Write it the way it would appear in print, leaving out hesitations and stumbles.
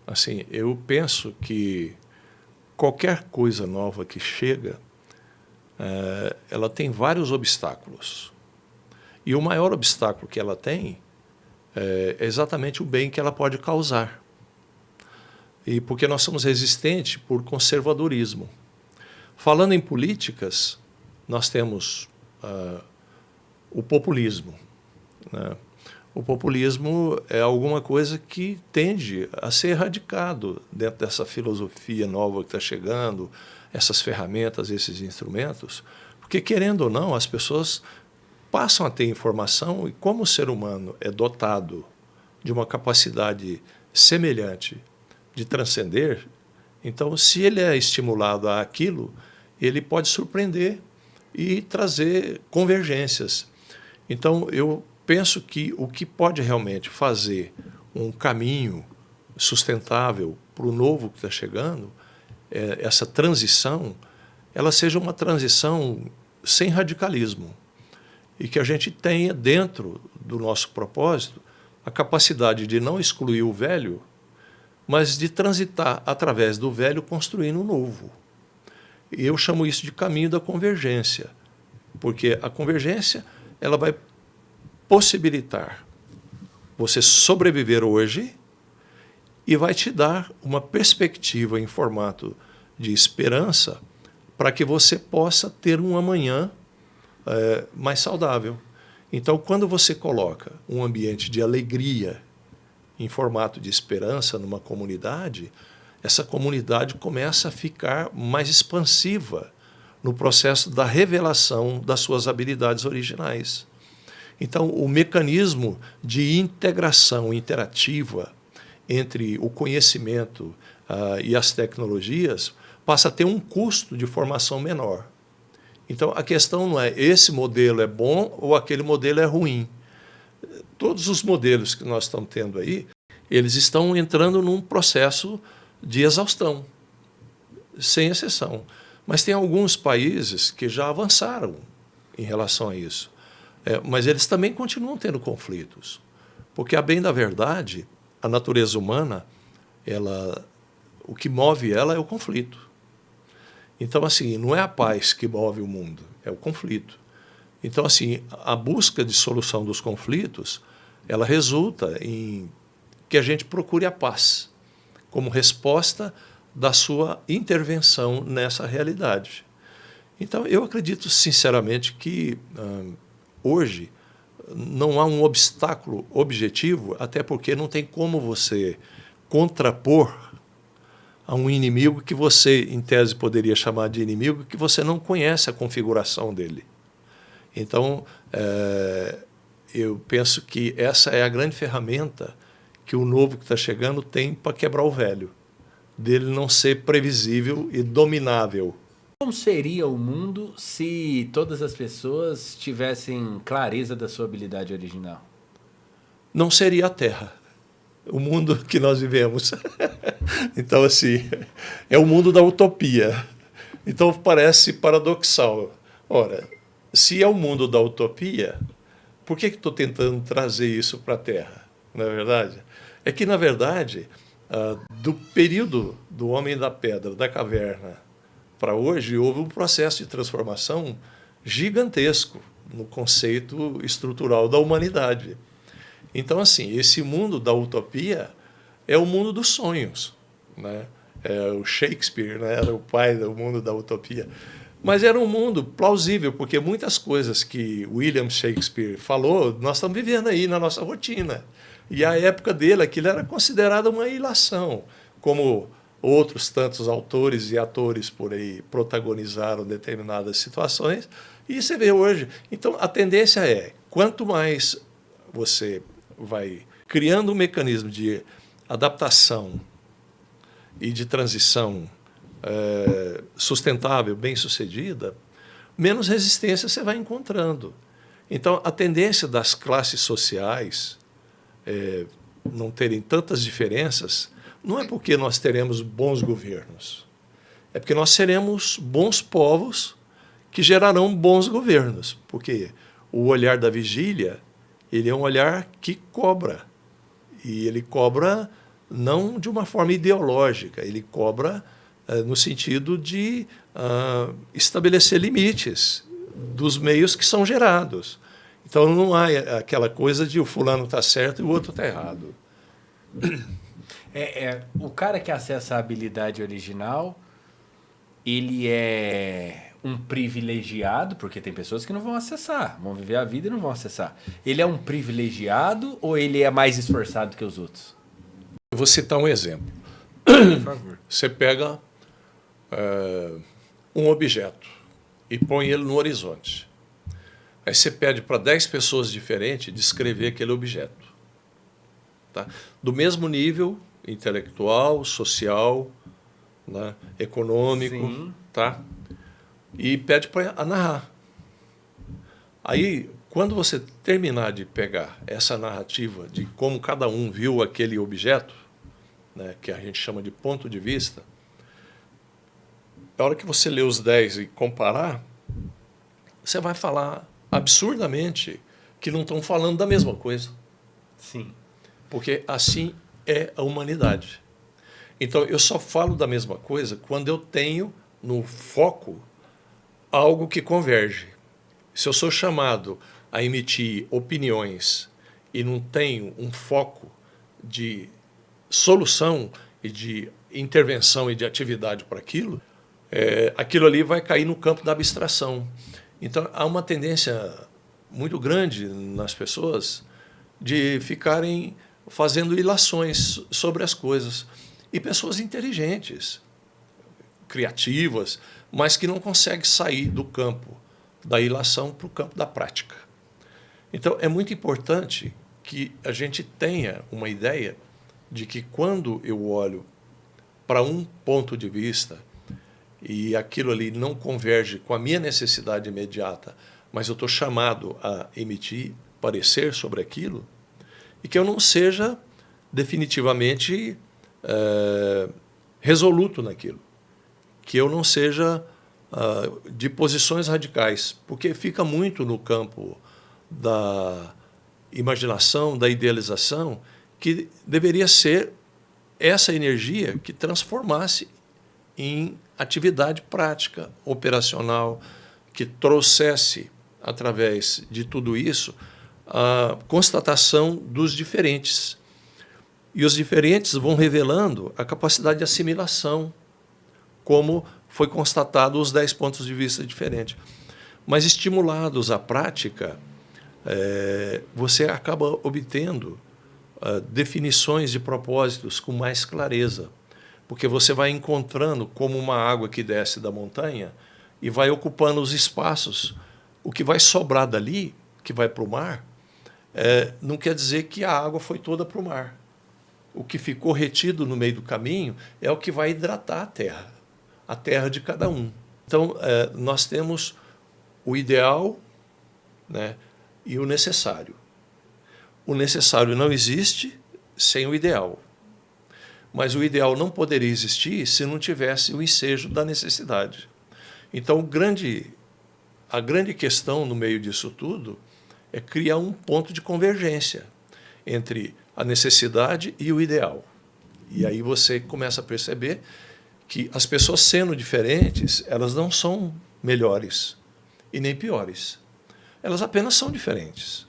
Assim, eu penso que qualquer coisa nova que chega, ela tem vários obstáculos. E o maior obstáculo que ela tem é exatamente o bem que ela pode causar. E porque nós somos resistentes por conservadorismo. Falando em políticas, nós temos o populismo, né? O populismo é alguma coisa que tende a ser erradicado dentro dessa filosofia nova que está chegando, essas ferramentas, esses instrumentos, porque, querendo ou não, as pessoas passam a ter informação e, como o ser humano é dotado de uma capacidade semelhante de transcender, então, se ele é estimulado àquilo, ele pode surpreender e trazer convergências. Então, eu penso que o que pode realmente fazer um caminho sustentável para o novo que está chegando, essa transição, ela seja uma transição sem radicalismo e que a gente tenha dentro do nosso propósito a capacidade de não excluir o velho, mas de transitar através do velho construindo o novo. E eu chamo isso de caminho da convergência, porque a convergência ela vai possibilitar você sobreviver hoje e vai te dar uma perspectiva em formato de esperança para que você possa ter um amanhã mais saudável. Então, quando você coloca um ambiente de alegria em formato de esperança numa comunidade, essa comunidade começa a ficar mais expansiva no processo da revelação das suas habilidades originais. Então, o mecanismo de integração interativa entre o conhecimento e as tecnologias passa a ter um custo de formação menor. Então, a questão não é esse modelo é bom ou aquele modelo é ruim. Todos os modelos que nós estamos tendo aí, eles estão entrando num processo de exaustão, sem exceção. Mas tem alguns países que já avançaram em relação a isso. Mas eles também continuam tendo conflitos, porque, a bem da verdade, a natureza humana, o que move ela é o conflito. Então, assim, não é a paz que move o mundo, é o conflito. Então, assim, a busca de solução dos conflitos, ela resulta em que a gente procure a paz como resposta da sua intervenção nessa realidade. Então, eu acredito sinceramente que hoje não há um obstáculo objetivo, até porque não tem como você contrapor a um inimigo que você, em tese, poderia chamar de inimigo, que você não conhece a configuração dele. Então, eu penso que essa é a grande ferramenta que o novo que está chegando tem para quebrar o velho, dele não ser previsível e dominável. Como seria o mundo se todas as pessoas tivessem clareza da sua habilidade original? Não seria a Terra, o mundo que nós vivemos. Então, assim, é o mundo da utopia. Então, parece paradoxal. Ora, se é o mundo da utopia, por que estou tentando trazer isso para a Terra? Não é verdade? É que, na verdade, do período do homem da pedra, da caverna, para hoje, houve um processo de transformação gigantesco no conceito estrutural da humanidade. Então, assim, esse mundo da utopia é o mundo dos sonhos, né? O Shakespeare, né, era o pai do mundo da utopia. Mas era um mundo plausível, porque muitas coisas que William Shakespeare falou, nós estamos vivendo aí na nossa rotina. E a época dele, aquilo era considerado uma ilação, como outros tantos autores e atores por aí protagonizaram determinadas situações, e você vê hoje. Então, a tendência é, quanto mais você vai criando um mecanismo de adaptação e de transição sustentável, bem-sucedida, menos resistência você vai encontrando. Então, a tendência das classes sociais não terem tantas diferenças não é porque nós teremos bons governos, é porque nós seremos bons povos que gerarão bons governos, porque o olhar da vigília ele é um olhar que cobra, e ele cobra não de uma forma ideológica, ele cobra no sentido de estabelecer limites dos meios que são gerados. Então não há aquela coisa de o fulano está certo e o outro está errado. O cara que acessa a habilidade original, ele é um privilegiado, porque tem pessoas que não vão acessar, vão viver a vida e não vão acessar. Ele é um privilegiado ou ele é mais esforçado que os outros? Eu vou citar um exemplo. Por favor. Você pega um objeto e põe ele no horizonte. Aí você pede para 10 pessoas diferentes descrever aquele objeto. Tá? Do mesmo nível intelectual, social, né, econômico, sim, tá? E pede para narrar. Aí, quando você terminar de pegar essa narrativa de como cada um viu aquele objeto, né, que a gente chama de ponto de vista, a hora que você lê os 10 e comparar, você vai falar absurdamente que não estão falando da mesma coisa. Sim. Porque assim é a humanidade. Então, eu só falo da mesma coisa quando eu tenho no foco algo que converge. Se eu sou chamado a emitir opiniões e não tenho um foco de solução e de intervenção e de atividade para aquilo, aquilo ali vai cair no campo da abstração. Então, há uma tendência muito grande nas pessoas de ficarem fazendo ilações sobre as coisas. E pessoas inteligentes, criativas, mas que não conseguem sair do campo da ilação para o campo da prática. Então, é muito importante que a gente tenha uma ideia de que quando eu olho para um ponto de vista e aquilo ali não converge com a minha necessidade imediata, mas eu estou chamado a emitir parecer sobre aquilo, e que eu não seja definitivamente resoluto naquilo, que eu não seja de posições radicais, porque fica muito no campo da imaginação, da idealização, que deveria ser essa energia que transformasse em atividade prática, operacional, que trouxesse, através de tudo isso, a constatação dos diferentes. E os diferentes vão revelando a capacidade de assimilação, como foi constatado os 10 pontos de vista diferentes. Mas, estimulados à prática, você acaba obtendo definições de propósitos com mais clareza, porque você vai encontrando como uma água que desce da montanha e vai ocupando os espaços. O que vai sobrar dali, que vai para o mar, não quer dizer que a água foi toda para o mar. O que ficou retido no meio do caminho é o que vai hidratar a terra de cada um. Então, nós temos o ideal, né, e o necessário. O necessário não existe sem o ideal. Mas o ideal não poderia existir se não tivesse o ensejo da necessidade. Então, a grande questão no meio disso tudo é criar um ponto de convergência entre a necessidade e o ideal. E aí você começa a perceber que as pessoas sendo diferentes, elas não são melhores e nem piores. Elas apenas são diferentes.